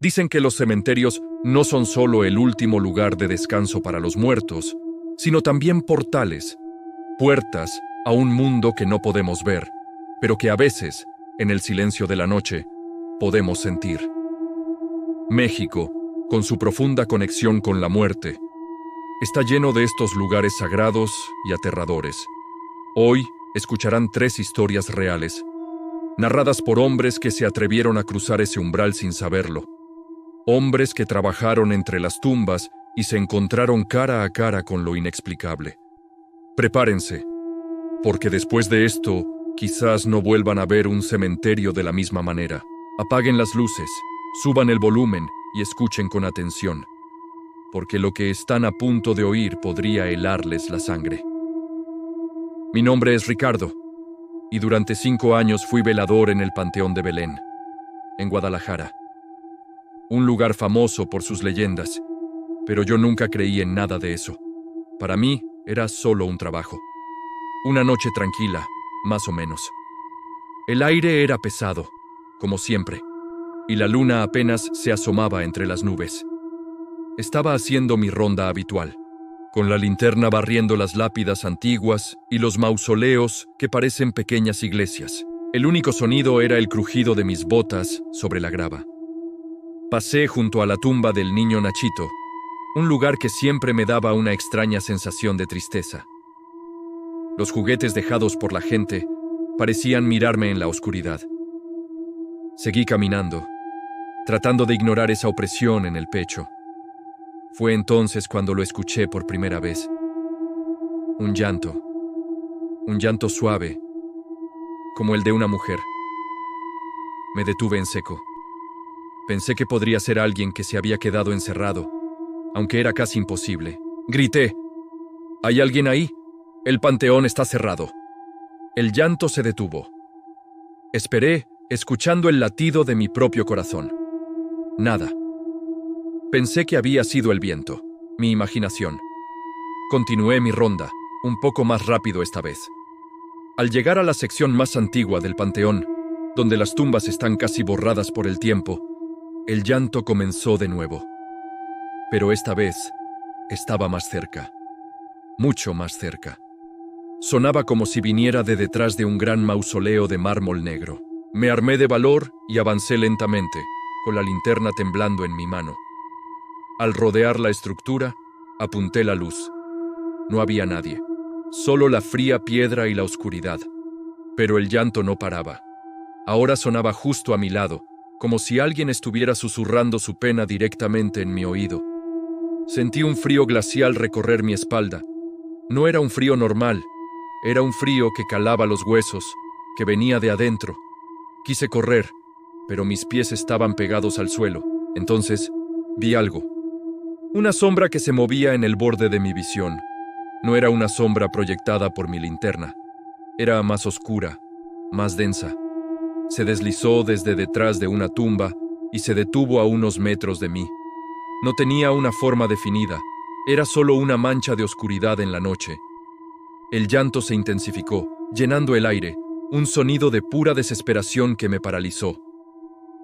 Dicen que los cementerios no son solo el último lugar de descanso para los muertos, sino también portales, puertas a un mundo que no podemos ver, pero que a veces, en el silencio de la noche, podemos sentir. México, con su profunda conexión con la muerte, está lleno de estos lugares sagrados y aterradores. Hoy escucharán 3 historias reales, narradas por hombres que se atrevieron a cruzar ese umbral sin saberlo. Hombres que trabajaron entre las tumbas y se encontraron cara a cara con lo inexplicable. Prepárense, porque después de esto, quizás no vuelvan a ver un cementerio de la misma manera. Apaguen las luces, suban el volumen y escuchen con atención, porque lo que están a punto de oír podría helarles la sangre. Mi nombre es Ricardo, y durante 5 años fui velador en el Panteón de Belén, en Guadalajara. Un lugar famoso por sus leyendas, pero yo nunca creí en nada de eso. Para mí, era solo un trabajo. Una noche tranquila, más o menos. El aire era pesado, como siempre, y la luna apenas se asomaba entre las nubes. Estaba haciendo mi ronda habitual, con la linterna barriendo las lápidas antiguas y los mausoleos que parecen pequeñas iglesias. El único sonido era el crujido de mis botas sobre la grava. Pasé junto a la tumba del niño Nachito, un lugar que siempre me daba una extraña sensación de tristeza. Los juguetes dejados por la gente parecían mirarme en la oscuridad. Seguí caminando, tratando de ignorar esa opresión en el pecho. Fue entonces cuando lo escuché por primera vez. Un llanto suave, como el de una mujer. Me detuve en seco. Pensé que podría ser alguien que se había quedado encerrado, aunque era casi imposible. Grité: ¿hay alguien ahí? El panteón está cerrado. El llanto se detuvo. Esperé, escuchando el latido de mi propio corazón. Nada. Pensé que había sido el viento, mi imaginación. Continué mi ronda, un poco más rápido esta vez. Al llegar a la sección más antigua del panteón, donde las tumbas están casi borradas por el tiempo, el llanto comenzó de nuevo. Pero esta vez estaba más cerca, mucho más cerca. Sonaba como si viniera de detrás de un gran mausoleo de mármol negro. Me armé de valor y avancé lentamente, con la linterna temblando en mi mano. Al rodear la estructura, apunté la luz. No había nadie, solo la fría piedra y la oscuridad. Pero el llanto no paraba. Ahora sonaba justo a mi lado, como si alguien estuviera susurrando su pena directamente en mi oído. Sentí un frío glacial recorrer mi espalda. No era un frío normal, era un frío que calaba los huesos, que venía de adentro. Quise correr, pero mis pies estaban pegados al suelo. Entonces, vi algo. Una sombra que se movía en el borde de mi visión. No era una sombra proyectada por mi linterna. Era más oscura, más densa. Se deslizó desde detrás de una tumba y se detuvo a unos metros de mí. No tenía una forma definida, era solo una mancha de oscuridad en la noche. El llanto se intensificó, llenando el aire, un sonido de pura desesperación que me paralizó.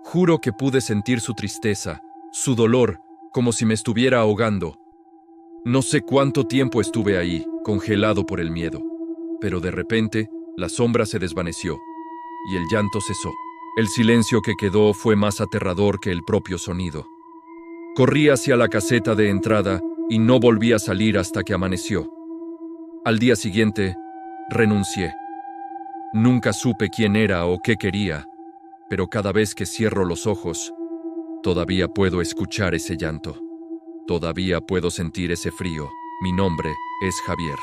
Juro que pude sentir su tristeza, su dolor, como si me estuviera ahogando. No sé cuánto tiempo estuve ahí, congelado por el miedo, pero de repente la sombra se desvaneció y el llanto cesó. El silencio que quedó fue más aterrador que el propio sonido. Corrí hacia la caseta de entrada y no volví a salir hasta que amaneció. Al día siguiente, renuncié. Nunca supe quién era o qué quería, pero cada vez que cierro los ojos, todavía puedo escuchar ese llanto. Todavía puedo sentir ese frío. Mi nombre es Javier.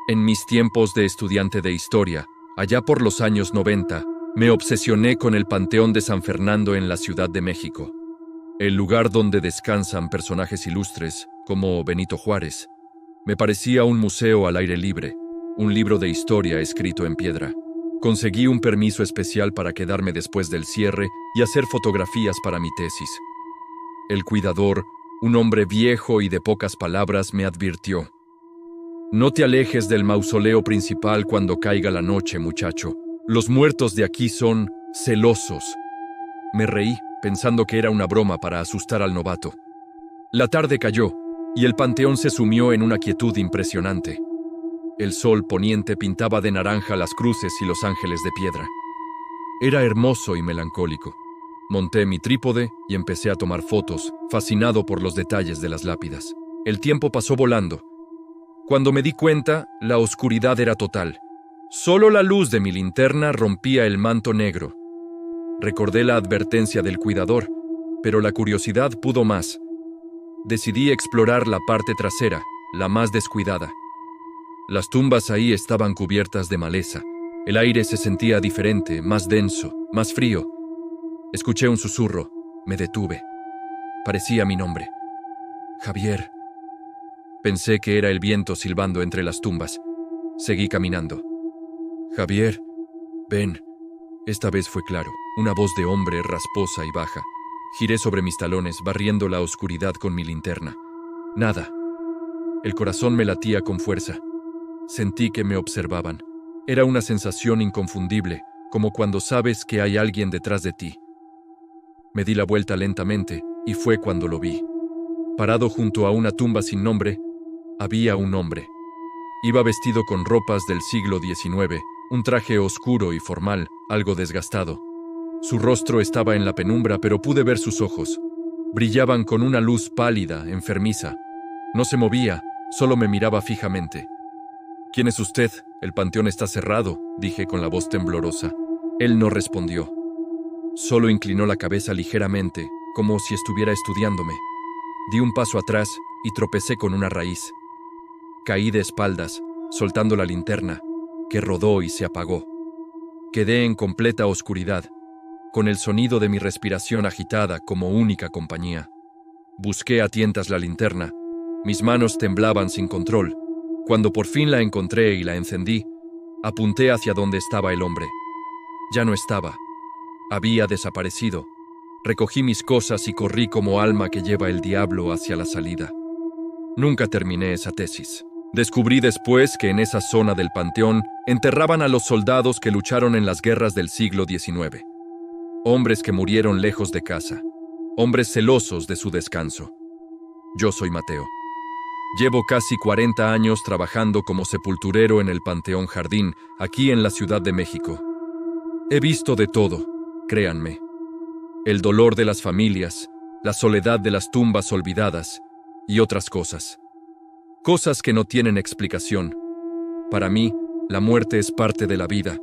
En mis tiempos de estudiante de historia, allá por los años 90, me obsesioné con el Panteón de San Fernando en la Ciudad de México, el lugar donde descansan personajes ilustres como Benito Juárez. Me parecía un museo al aire libre, un libro de historia escrito en piedra. Conseguí un permiso especial para quedarme después del cierre y hacer fotografías para mi tesis. El cuidador, un hombre viejo y de pocas palabras, me advirtió: «No te alejes del mausoleo principal cuando caiga la noche, muchacho. Los muertos de aquí son celosos. Me reí, pensando que era una broma para asustar al novato. La tarde cayó, y el panteón se sumió en una quietud impresionante. El sol poniente pintaba de naranja las cruces y los ángeles de piedra. Era hermoso y melancólico. Monté mi trípode y empecé a tomar fotos, fascinado por los detalles de las lápidas. El tiempo pasó volando. Cuando me di cuenta, la oscuridad era total. Solo la luz de mi linterna rompía el manto negro. Recordé la advertencia del cuidador, pero la curiosidad pudo más. Decidí explorar la parte trasera, la más descuidada. Las tumbas ahí estaban cubiertas de maleza. El aire se sentía diferente, más denso, más frío. Escuché un susurro. Me detuve. Parecía mi nombre. Javier. Pensé que era el viento silbando entre las tumbas. Seguí caminando. Javier, ven. Esta vez fue claro. Una voz de hombre rasposa y baja. Giré sobre mis talones, barriendo la oscuridad con mi linterna. Nada. El corazón me latía con fuerza. Sentí que me observaban. Era una sensación inconfundible, como cuando sabes que hay alguien detrás de ti. Me di la vuelta lentamente, y fue cuando lo vi. Parado junto a una tumba sin nombre, había un hombre. Iba vestido con ropas del siglo XIX, un traje oscuro y formal, algo desgastado. Su rostro estaba en la penumbra, pero pude ver sus ojos. Brillaban con una luz pálida, enfermiza. No se movía, solo me miraba fijamente. «¿Quién es usted? El panteón está cerrado», dije con la voz temblorosa. Él no respondió. Solo inclinó la cabeza ligeramente, como si estuviera estudiándome. Di un paso atrás y tropecé con una raíz. Caí de espaldas, soltando la linterna, que rodó y se apagó. Quedé en completa oscuridad, con el sonido de mi respiración agitada como única compañía. Busqué a tientas la linterna. Mis manos temblaban sin control. Cuando por fin la encontré y la encendí, apunté hacia donde estaba el hombre. Ya no estaba. Había desaparecido. Recogí mis cosas y corrí como alma que lleva el diablo hacia la salida. Nunca terminé esa tesis. Descubrí después que en esa zona del panteón enterraban a los soldados que lucharon en las guerras del siglo XIX. Hombres que murieron lejos de casa. Hombres celosos de su descanso. Yo soy Mateo. Llevo casi 40 años trabajando como sepulturero en el Panteón Jardín, aquí en la Ciudad de México. He visto de todo, créanme. El dolor de las familias, la soledad de las tumbas olvidadas y otras cosas. Cosas que no tienen explicación. Para mí, la muerte es parte de la vida,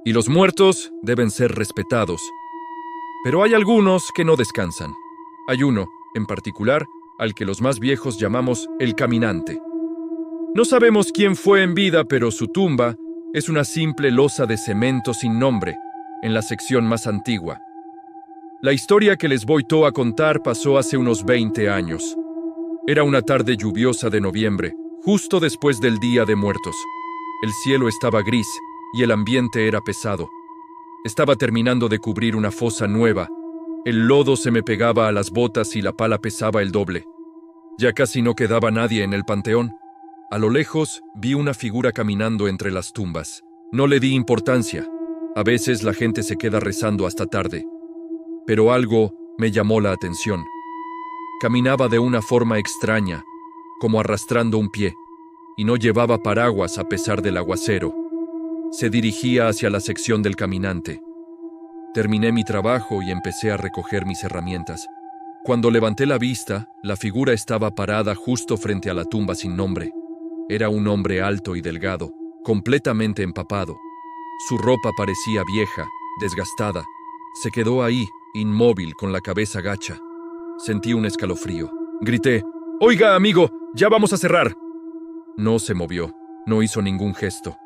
y los muertos deben ser respetados. Pero hay algunos que no descansan. Hay uno, en particular, al que los más viejos llamamos el caminante. No sabemos quién fue en vida, pero su tumba es una simple losa de cemento sin nombre, en la sección más antigua. La historia que les voy a contar pasó hace unos 20 años. Era una tarde lluviosa de noviembre, justo después del Día de Muertos. El cielo estaba gris y el ambiente era pesado. Estaba terminando de cubrir una fosa nueva. El lodo se me pegaba a las botas y la pala pesaba el doble. Ya casi no quedaba nadie en el panteón. A lo lejos vi una figura caminando entre las tumbas. No le di importancia. A veces la gente se queda rezando hasta tarde. Pero algo me llamó la atención. Caminaba de una forma extraña, como arrastrando un pie, y no llevaba paraguas a pesar del aguacero. Se dirigía hacia la sección del caminante. Terminé mi trabajo y empecé a recoger mis herramientas. Cuando levanté la vista, la figura estaba parada justo frente a la tumba sin nombre. Era un hombre alto y delgado, completamente empapado. Su ropa parecía vieja, desgastada. Se quedó ahí, inmóvil, con la cabeza gacha. Sentí un escalofrío. Grité: «¡Oiga, amigo! ¡Ya vamos a cerrar!». No se movió, no hizo ningún gesto.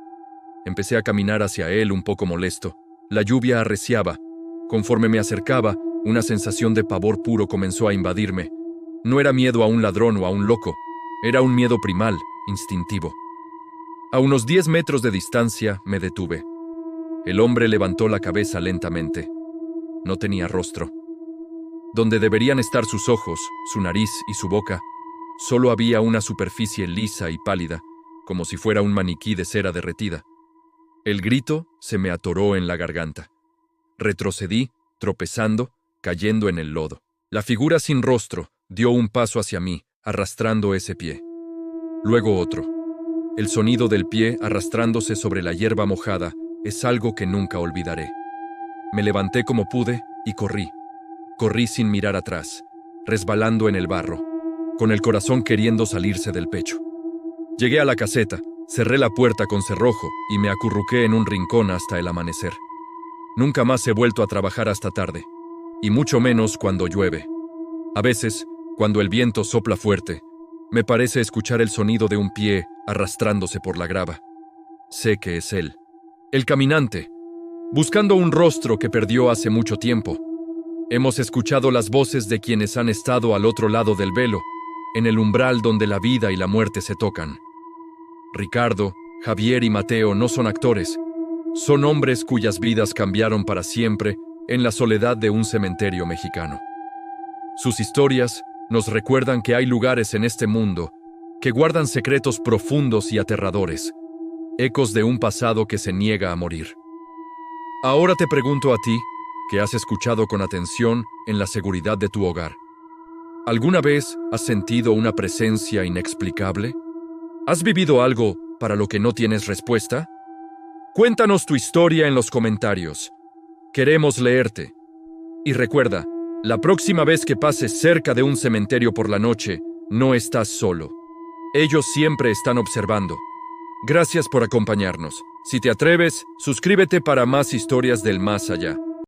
Empecé a caminar hacia él un poco molesto. La lluvia arreciaba. Conforme me acercaba, una sensación de pavor puro comenzó a invadirme. No era miedo a un ladrón o a un loco. Era un miedo primal, instintivo. A unos 10 metros de distancia me detuve. El hombre levantó la cabeza lentamente. No tenía rostro. Donde deberían estar sus ojos, su nariz y su boca, solo había una superficie lisa y pálida, como si fuera un maniquí de cera derretida. El grito se me atoró en la garganta. Retrocedí, tropezando, cayendo en el lodo. La figura sin rostro dio un paso hacia mí, arrastrando ese pie. Luego otro. El sonido del pie arrastrándose sobre la hierba mojada es algo que nunca olvidaré. Me levanté como pude y corrí. Corrí sin mirar atrás, resbalando en el barro, con el corazón queriendo salirse del pecho. Llegué a la caseta, cerré la puerta con cerrojo y me acurruqué en un rincón hasta el amanecer. Nunca más he vuelto a trabajar hasta tarde, y mucho menos cuando llueve. A veces, cuando el viento sopla fuerte, me parece escuchar el sonido de un pie arrastrándose por la grava. Sé que es él, el caminante, buscando un rostro que perdió hace mucho tiempo. Hemos escuchado las voces de quienes han estado al otro lado del velo, en el umbral donde la vida y la muerte se tocan. Ricardo, Javier y Mateo no son actores, son hombres cuyas vidas cambiaron para siempre en la soledad de un cementerio mexicano. Sus historias nos recuerdan que hay lugares en este mundo que guardan secretos profundos y aterradores, ecos de un pasado que se niega a morir. Ahora te pregunto a ti, que has escuchado con atención en la seguridad de tu hogar. ¿Alguna vez has sentido una presencia inexplicable? ¿Has vivido algo para lo que no tienes respuesta? Cuéntanos tu historia en los comentarios. Queremos leerte. Y recuerda, la próxima vez que pases cerca de un cementerio por la noche, no estás solo. Ellos siempre están observando. Gracias por acompañarnos. Si te atreves, suscríbete para más historias del más allá.